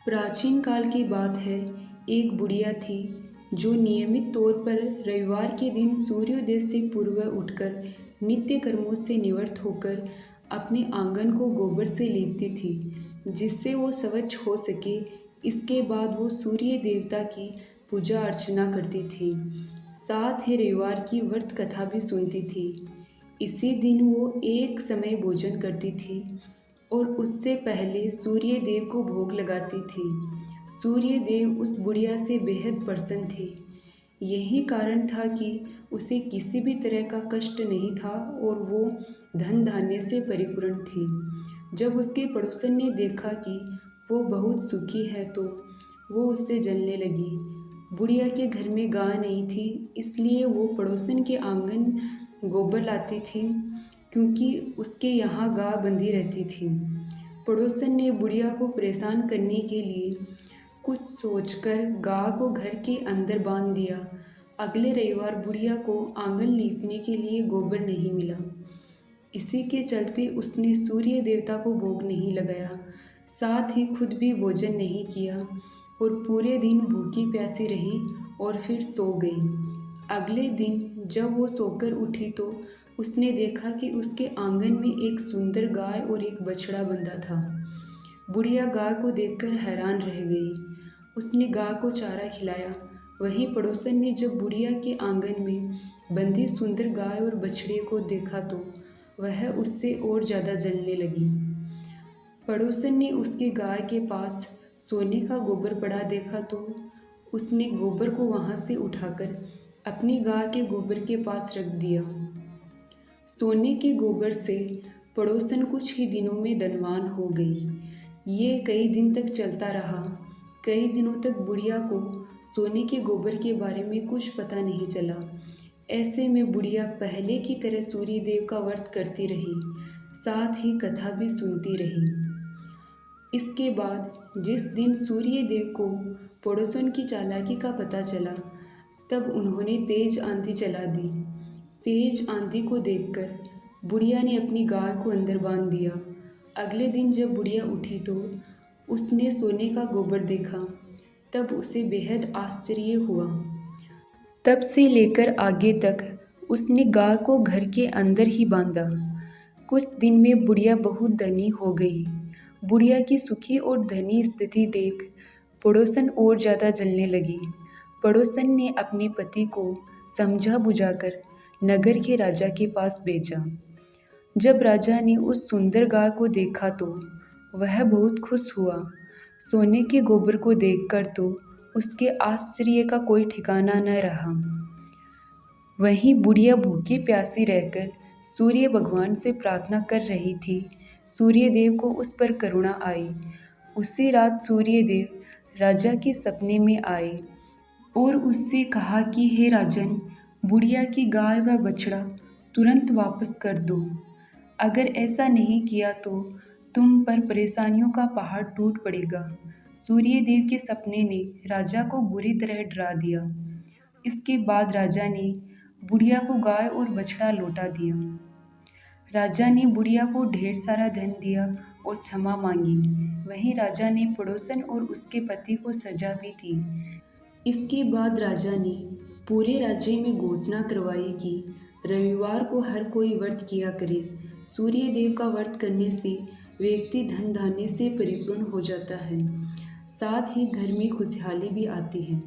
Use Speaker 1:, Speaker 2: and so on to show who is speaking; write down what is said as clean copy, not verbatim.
Speaker 1: प्राचीन काल की बात है। एक बुढ़िया थी जो नियमित तौर पर रविवार के दिन सूर्योदय से पूर्व उठकर नित्य कर्मों से निवृत्त होकर अपने आंगन को गोबर से लीपती थी, जिससे वो स्वच्छ हो सके। इसके बाद वो सूर्य देवता की पूजा अर्चना करती थी, साथ ही रविवार की व्रत कथा भी सुनती थी। इसी दिन वो एक समय भोजन करती थी और उससे पहले सूर्य देव को भोग लगाती थी। सूर्य देव उस बुढ़िया से बेहद प्रसन्न थे। यही कारण था कि उसे किसी भी तरह का कष्ट नहीं था और वो धन धान्य से परिपूर्ण थी। जब उसके पड़ोसन ने देखा कि वो बहुत सुखी है तो वो उससे जलने लगी। बुढ़िया के घर में गाय नहीं थी, इसलिए वो पड़ोसन के आंगन गोबर लाती थी, क्योंकि उसके यहाँ गाय बंधी रहती थी। पड़ोसन ने बुढ़िया को परेशान करने के लिए कुछ सोचकर गाय को घर के अंदर बांध दिया। अगले रविवार बुढ़िया को आंगन लीपने के लिए गोबर नहीं मिला। इसी के चलते उसने सूर्य देवता को भोग नहीं लगाया, साथ ही खुद भी भोजन नहीं किया और पूरे दिन भूखी प्यासी रही और फिर सो गई। अगले दिन जब वो सोकर उठी तो उसने देखा कि उसके आंगन में एक सुंदर गाय और एक बछड़ा बंधा था। बुढ़िया गाय को देखकर हैरान रह गई। उसने गाय को चारा खिलाया। वहीं पड़ोसन ने जब बुढ़िया के आंगन में बंधी सुंदर गाय और बछड़े को देखा तो वह उससे और ज़्यादा जलने लगी। पड़ोसन ने उसके गाय के पास सोने का गोबर पड़ा देखा तो उसने गोबर को वहाँ से उठाकर अपनी गाय के गोबर के पास रख दिया। सोने के गोबर से पड़ोसन कुछ ही दिनों में धनवान हो गई। ये कई दिन तक चलता रहा। कई दिनों तक बुढ़िया को सोने के गोबर के बारे में कुछ पता नहीं चला। ऐसे में बुढ़िया पहले की तरह सूर्य देव का व्रत करती रही, साथ ही कथा भी सुनती रही। इसके बाद जिस दिन सूर्य देव को पड़ोसन की चालाकी का पता चला, तब उन्होंने तेज आंधी चला दी। तेज आंधी को देखकर बुढ़िया ने अपनी गाय को अंदर बांध दिया। अगले दिन जब बुढ़िया उठी तो उसने सोने का गोबर देखा, तब उसे बेहद आश्चर्य हुआ। तब से लेकर आगे तक उसने गाय को घर के अंदर ही बांधा। कुछ दिन में बुढ़िया बहुत धनी हो गई। बुढ़िया की सुखी और धनी स्थिति देख पड़ोसन और ज़्यादा जलने लगी। पड़ोसन ने अपने पति को समझा बुझाकर नगर के राजा के पास भेजा। जब राजा ने उस सुंदर गाय को देखा तो वह बहुत खुश हुआ। सोने के गोबर को देखकर तो उसके आश्चर्य का कोई ठिकाना न रहा। वहीं बुढ़िया भूखी प्यासी रहकर सूर्य भगवान से प्रार्थना कर रही थी। सूर्य देव को उस पर करुणा आई। उसी रात सूर्य देव राजा के सपने में आए और उससे कहा कि हे राजन, बुढ़िया की गाय व बछड़ा तुरंत वापस कर दो। अगर ऐसा नहीं किया तो तुम पर परेशानियों का पहाड़ टूट पड़ेगा। सूर्य देव के सपने ने राजा को बुरी तरह डरा दिया। इसके बाद राजा ने बुढ़िया को गाय और बछड़ा लौटा दिया। राजा ने बुढ़िया को ढेर सारा धन दिया और क्षमा मांगी। वहीं राजा ने पड़ोसन और उसके पति को सजा भी दी। इसके बाद राजा ने पूरे राज्य में घोषणा करवाई कि रविवार को हर कोई व्रत किया करे। सूर्य देव का व्रत करने से व्यक्ति धन धान्य से परिपूर्ण हो जाता है, साथ ही घर में खुशहाली भी आती है।